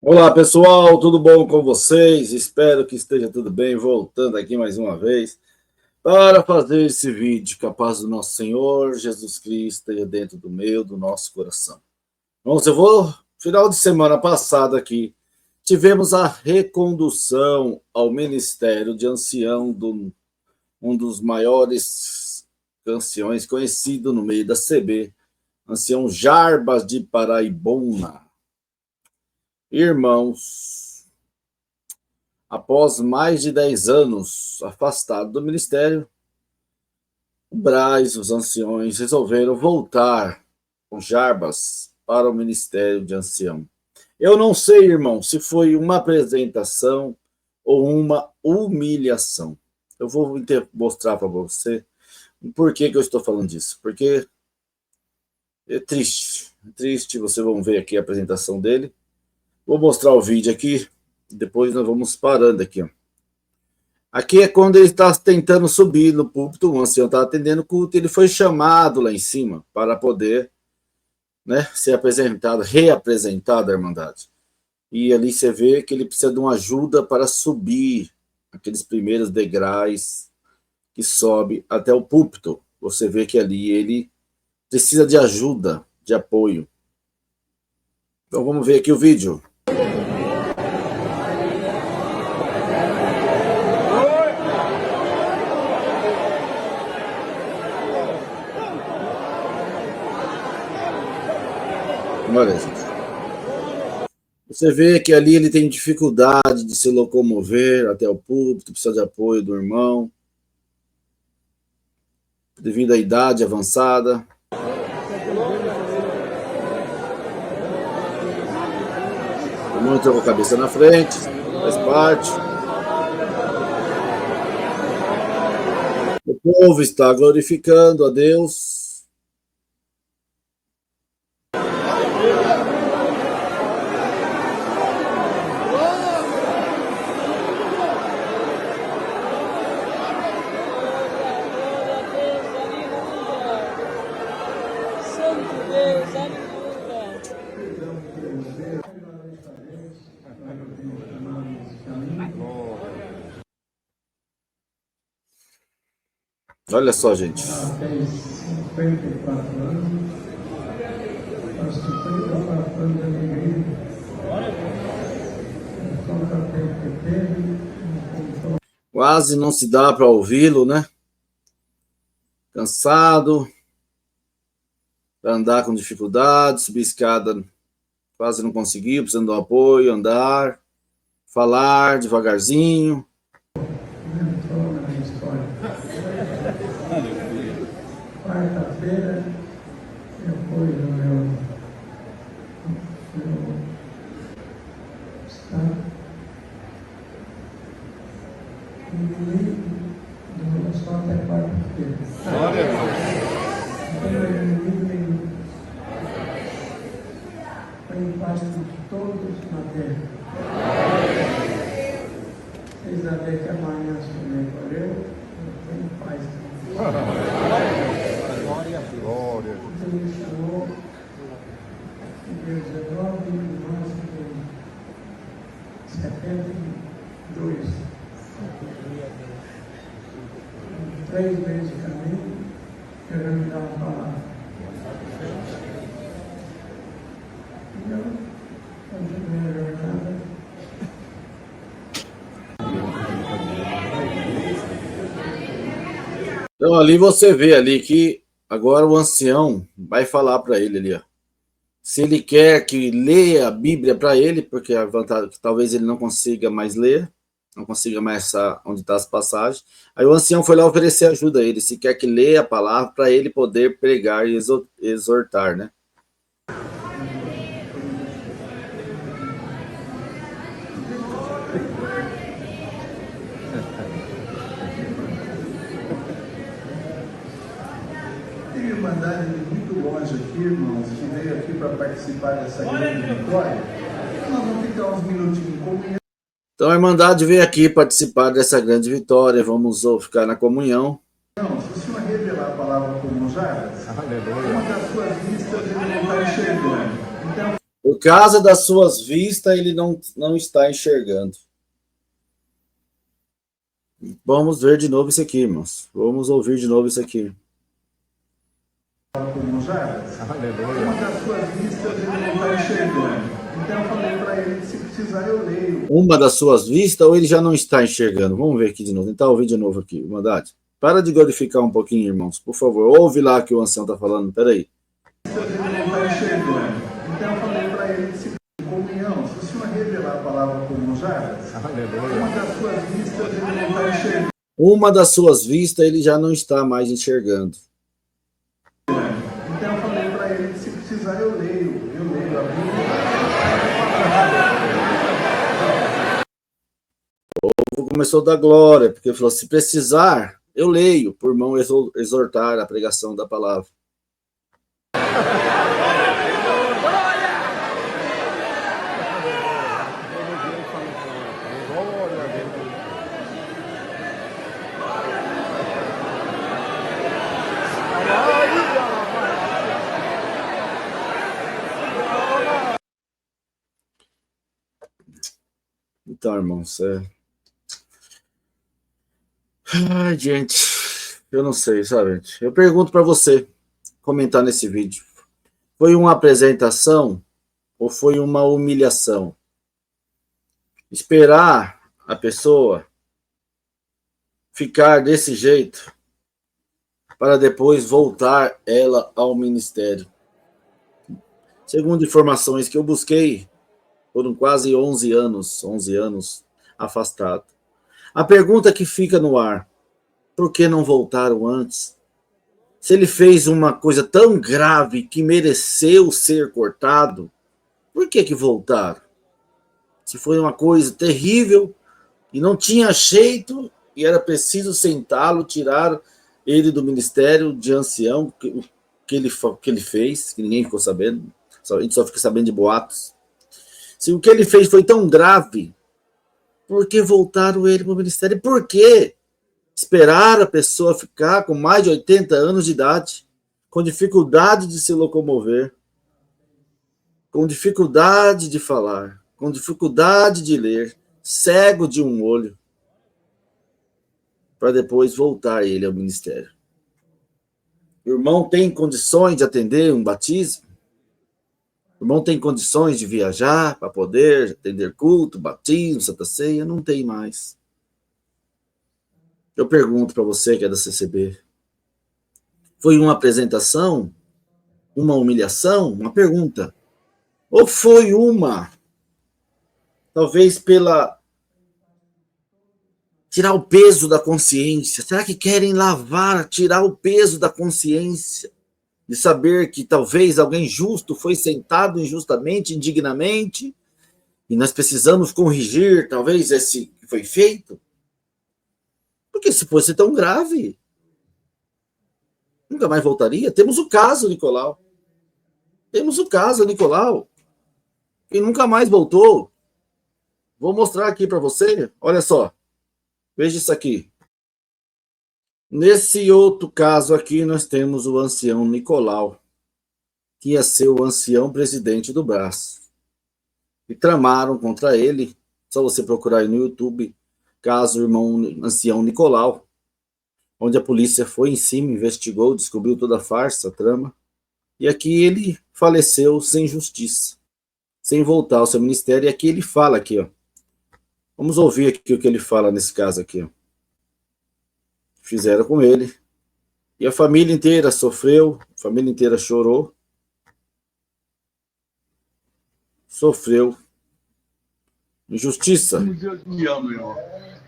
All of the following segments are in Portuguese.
Olá pessoal, tudo bom com vocês? Espero que esteja tudo bem. Voltando aqui mais uma vez para fazer esse vídeo, que a paz do nosso Senhor Jesus Cristo esteja dentro do nosso coração. Vamos, final de semana passada aqui, tivemos a recondução ao ministério de ancião de um dos maiores anciões conhecido no meio da CB, ancião Jarbas de Paraibuna. Irmãos, após mais de 10 anos afastado do ministério, o Braz, os anciões, resolveram voltar com Jarbas para o ministério de ancião. Eu não sei, irmão, se foi uma apresentação ou uma humilhação. Eu vou mostrar para você por que eu estou falando disso. Porque é triste, vocês vão ver aqui a apresentação dele. Vou mostrar o vídeo aqui, depois nós vamos parando aqui. Ó. Aqui é quando ele está tentando subir no púlpito, o ancião está atendendo o culto, ele foi chamado lá em cima para poder, né, ser apresentado, reapresentado à Irmandade. E ali você vê que ele precisa de uma ajuda para subir aqueles primeiros degraus que sobe até o púlpito. Você vê que ali ele precisa de ajuda, de apoio. Então vamos ver aqui o vídeo. Olha, gente. Você vê que ali ele tem dificuldade de se locomover até o púlpito, precisa de apoio do irmão, devido à idade avançada. O irmão entrou com a cabeça na frente, faz parte. O povo está glorificando a Deus. Olha só, gente. Tem 54 anos, aos 54 anos da minha igreja. Quase não se dá para ouvi-lo, né? Cansado, para andar com dificuldade, subir escada quase não conseguiu, precisando de um apoio, andar, falar devagarzinho. Quarta-feira, eu fui no meu estado e me ligo do meu só até quarta-feira. Não tenho inimigo nenhum. Tenho paz de todos na terra. Vocês vão ver que amanhã, se não for eu tenho paz também. Glória. Deus me chamou em 19 de março de 72. 3 meses de caminho, eu já me dava uma palavra. Então, continuei a jornada. Então ali você vê ali que agora o ancião vai falar para ele ali, ó. Se ele quer que leia a Bíblia para ele, porque a vantagem que talvez ele não consiga mais ler, não consiga mais onde está as passagens. Aí o ancião foi lá oferecer ajuda a ele, se quer que leia a palavra para ele poder pregar e exortar, né? Tem irmandade de muito longe aqui, irmãos, que veio aqui para participar dessa grande vitória. Nós vamos ficar uns minutinhos em comunhão. Então a Irmandade veio aqui participar dessa grande vitória, vamos ficar na comunhão. Se o Senhor revelar a palavra como Jarbas, uma das suas vistas ele não está enxergando. Então, Por causa das suas vistas, ele não está enxergando. Vamos ver de novo isso aqui, irmãos. Vamos ouvir de novo isso aqui. Uma das suas vistas ele não está enxergando. Então eu falei para ele que se precisar eu leio. Uma das suas vistas ou ele já não está enxergando? Vamos ver aqui de novo. Tentar ouvir de novo aqui, Irmandade. Para de glorificar um pouquinho, irmãos. Por favor, ouve lá o que o ancião está falando. Peraí. Ele não está enxergando. Então eu falei para ele que se comunhão, se o senhor revelar a palavra como já, uma das suas vistas ele não está enxergando. Uma das suas vistas ele já não está mais enxergando. Então eu falei para ele que se precisar eu leio a Bíblia. O povo começou a dar glória, porque ele falou, se precisar, eu leio, por mão exortar a pregação da palavra. Então, irmãos, ai, gente, eu não sei, sabe? Eu pergunto para você comentar nesse vídeo. Foi uma apresentação ou foi uma humilhação? Esperar a pessoa ficar desse jeito para depois voltar ela ao ministério. Segundo informações que eu busquei, foram quase 11 anos afastado. A pergunta que fica no ar, por que não voltaram antes? Se ele fez uma coisa tão grave que mereceu ser cortado, por que voltaram? Se foi uma coisa terrível e não tinha jeito e era preciso sentá-lo, tirar ele do ministério de ancião, que ele fez, que ninguém ficou sabendo, a gente só fica sabendo de boatos. Se o que ele fez foi tão grave, por que voltaram ele para o ministério? Por que esperar a pessoa ficar com mais de 80 anos de idade, com dificuldade de se locomover, com dificuldade de falar, com dificuldade de ler, cego de um olho, para depois voltar ele ao ministério? O irmão tem condições de atender um batismo? O irmão tem condições de viajar para poder atender culto, batismo, Santa Ceia? Não tem mais. Eu pergunto para você que é da CCB. Foi uma apresentação? Uma humilhação? Uma pergunta? Ou foi talvez tirar o peso da consciência? Será que querem tirar o peso da consciência? De saber que talvez alguém justo foi sentado injustamente, indignamente, e nós precisamos corrigir, talvez, esse que foi feito? Porque se fosse tão grave, nunca mais voltaria. Temos o caso Nicolau. E nunca mais voltou. Vou mostrar aqui para você. Olha só. Veja isso aqui. Nesse outro caso aqui, nós temos o ancião Nicolau, que ia ser o ancião presidente do Brás. E tramaram contra ele, só você procurar aí no YouTube, caso irmão ancião Nicolau, onde a polícia foi em cima, investigou, descobriu toda a farsa, a trama, e aqui ele faleceu sem justiça, sem voltar ao seu ministério, e aqui ele fala aqui, ó. Vamos ouvir aqui o que ele fala nesse caso aqui, ó. Fizeram com ele. E a família inteira sofreu, a família inteira chorou. Sofreu. Injustiça. Deus me ama, irmão.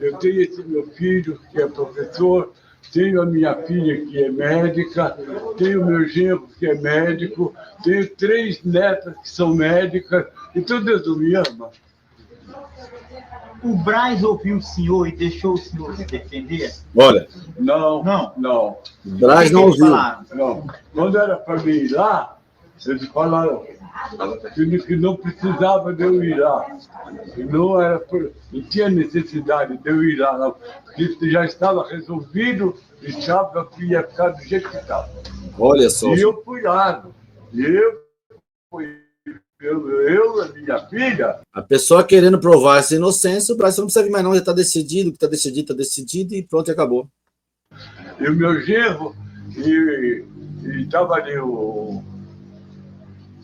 Eu tenho esse meu filho, que é professor, tenho a minha filha, que é médica, tenho meu genro, que é médico, tenho 3 netas que são médicas, então Deus me ama. O Braz ouviu o senhor e deixou o senhor se defender? Olha. Não. O Braz não ouviu. Não. Quando era para mim ir lá, eles falaram que não precisava de eu ir lá. Não tinha necessidade de eu ir lá, não. Porque isso já estava resolvido e Chapa ia ficar do jeito que estava. Olha só. E eu fui lá. Eu fui a minha filha, A pessoa querendo provar essa inocência, o Braz não precisa vir mais não, já está decidido, que está decidido e pronto, e acabou. e o meu genro, e estava ali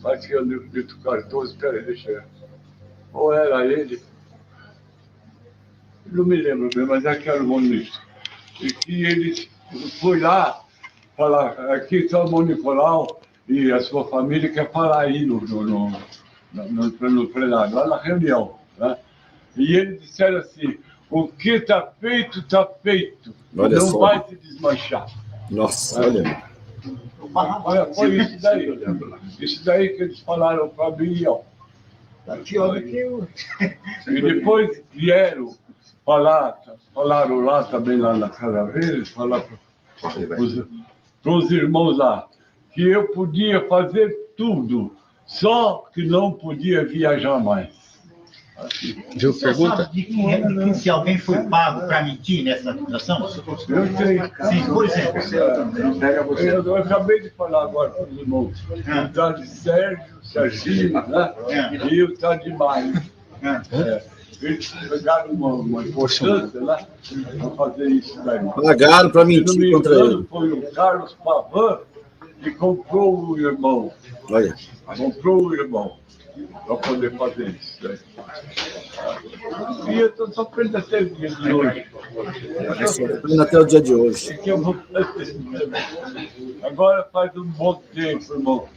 acho que é o Nito Cardoso, peraí, deixa eu... Ou era ele, não me lembro bem, mas é que era o ministro. E que ele foi lá falar, aqui São Nicolau e a sua família quer falar aí no plenário, lá na reunião. Né? E eles disseram assim, o que está feito, Olha não só. vai se desmanchar. Nossa, olha. Foi isso daí. Isso daí que eles falaram para mim, ó. Tá pior do que eu. E depois vieram falaram lá também, lá na casa deles, falaram para os irmãos lá, que eu podia fazer tudo, só que não podia viajar mais. Viu? Você Pergunta? sabe de que se alguém foi pago para mentir nessa acusação? Eu sei. Sim, por exemplo. Eu acabei de falar agora para os irmãos. O tal de Serginho, né? E o tal de Maio. Eles pegaram uma importância lá para fazer isso daí. Pagaram para Se não me mentir contra engano, ele. foi o Carlos Pavan que comprou o irmão. Olha. Comprou o irmão para poder fazer isso. Né? E eu estou sofrendo até o dia de hoje. Até o dia de hoje. Que eu vou... Agora faz um bom tempo, irmão.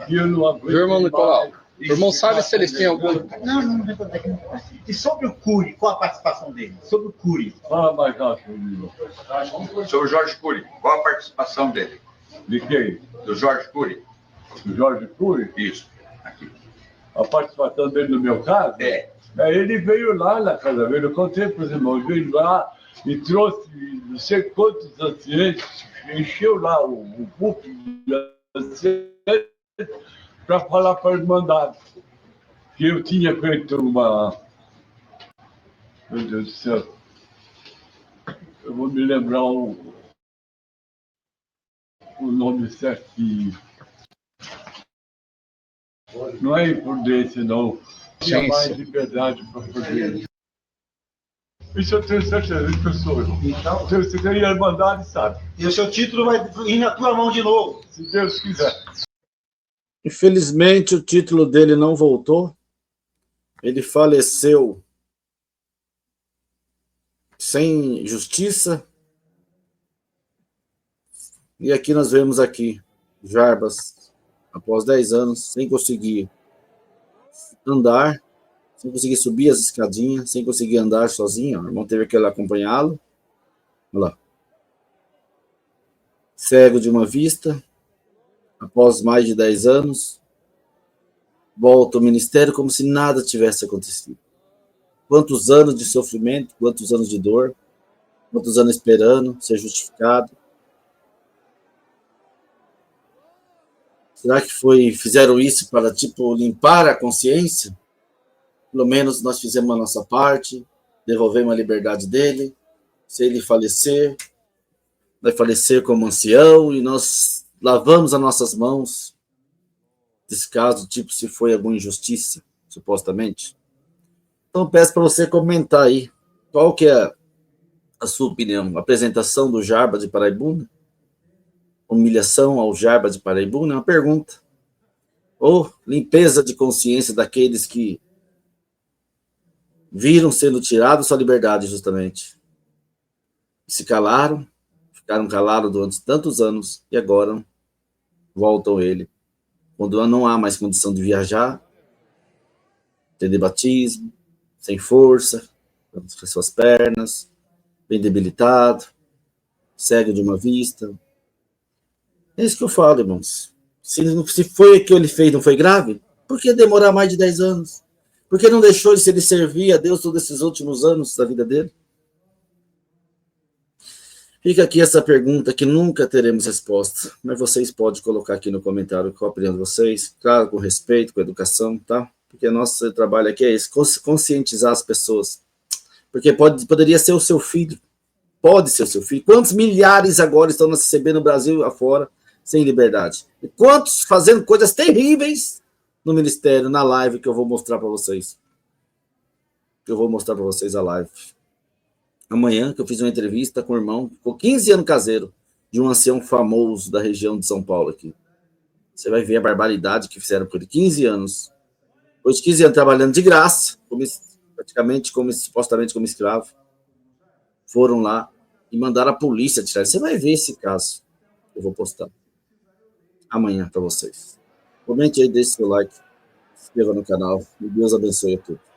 E eu não aguento. Viu, irmão Nicolau? O irmão sabe se eles têm algum... Não tem conta aqui. E sobre o Cury, qual a participação dele? Sobre o Cury. Fala mais alto, irmão. Sobre o Jorge Cury, qual a participação dele? De quem? Do Jorge Cury? Do Jorge Cury? Isso. Aqui. A participação dele no meu caso? Ele veio lá na casa dele, eu contei para os irmãos, veio lá e trouxe não sei quantos anciãos, encheu lá o púlpito de anciãos para falar para os mandados que eu tinha feito uma... Meu Deus do céu, eu vou me lembrar o nome certinho. Não é imprudência, não. Tinha mais liberdade para fazer. Isso eu tenho certeza que eu sou. Então, você tem a Irmandade, sabe? E o seu título vai ir na tua mão de novo. Se Deus quiser. Infelizmente, o título dele não voltou. Ele faleceu sem justiça. E aqui nós vemos aqui Jarbas, após 10 anos, sem conseguir andar, sem conseguir subir as escadinhas, sem conseguir andar sozinho. O irmão teve que ir lá acompanhá-lo. Olha lá. Cego de uma vista, após mais de 10 anos, volta ao ministério como se nada tivesse acontecido. Quantos anos de sofrimento, quantos anos de dor, quantos anos esperando ser justificado. Será que fizeram isso para, limpar a consciência? Pelo menos nós fizemos a nossa parte, devolvemos a liberdade dele. Se ele falecer, vai falecer como ancião, e nós lavamos as nossas mãos desse caso, se foi alguma injustiça, supostamente. Então, peço para você comentar aí, qual que é a sua opinião? A apresentação do Jarbas de Paraibuna? Humilhação ao Jarbas de Paraibuna? É uma pergunta. Ou limpeza de consciência daqueles que viram sendo tirado sua liberdade, justamente. Se calaram, ficaram calados durante tantos anos, e agora voltam ele. Quando não há mais condição de viajar, ter batismo, sem força, com as suas pernas, bem debilitado, cego de uma vista. É isso que eu falo, irmãos. Se foi o que ele fez, não foi grave, por que demorar mais de 10 anos? Por que não deixou ele servir a Deus todos esses últimos anos da vida dele? Fica aqui essa pergunta que nunca teremos resposta, mas vocês podem colocar aqui no comentário qual a opinião de vocês, claro, com respeito, com educação, tá? Porque nosso trabalho aqui é esse, conscientizar as pessoas. Porque poderia ser o seu filho, pode ser o seu filho. Quantos milhares agora estão recebendo no Brasil afora, sem liberdade? E quantos fazendo coisas terríveis, no ministério, na live que eu vou mostrar para vocês. Eu vou mostrar para vocês a live. Amanhã, que eu fiz uma entrevista com o irmão, ficou 15 anos caseiro, de um ancião famoso da região de São Paulo aqui. Você vai ver a barbaridade que fizeram por ele. 15 anos. Depois de 15 anos trabalhando de graça, praticamente, supostamente como escravo. Foram lá e mandaram a polícia tirar. Você vai ver esse caso. Eu vou postar amanhã para vocês. Comente aí, deixe seu like, se inscreva no canal. E Deus abençoe a todos.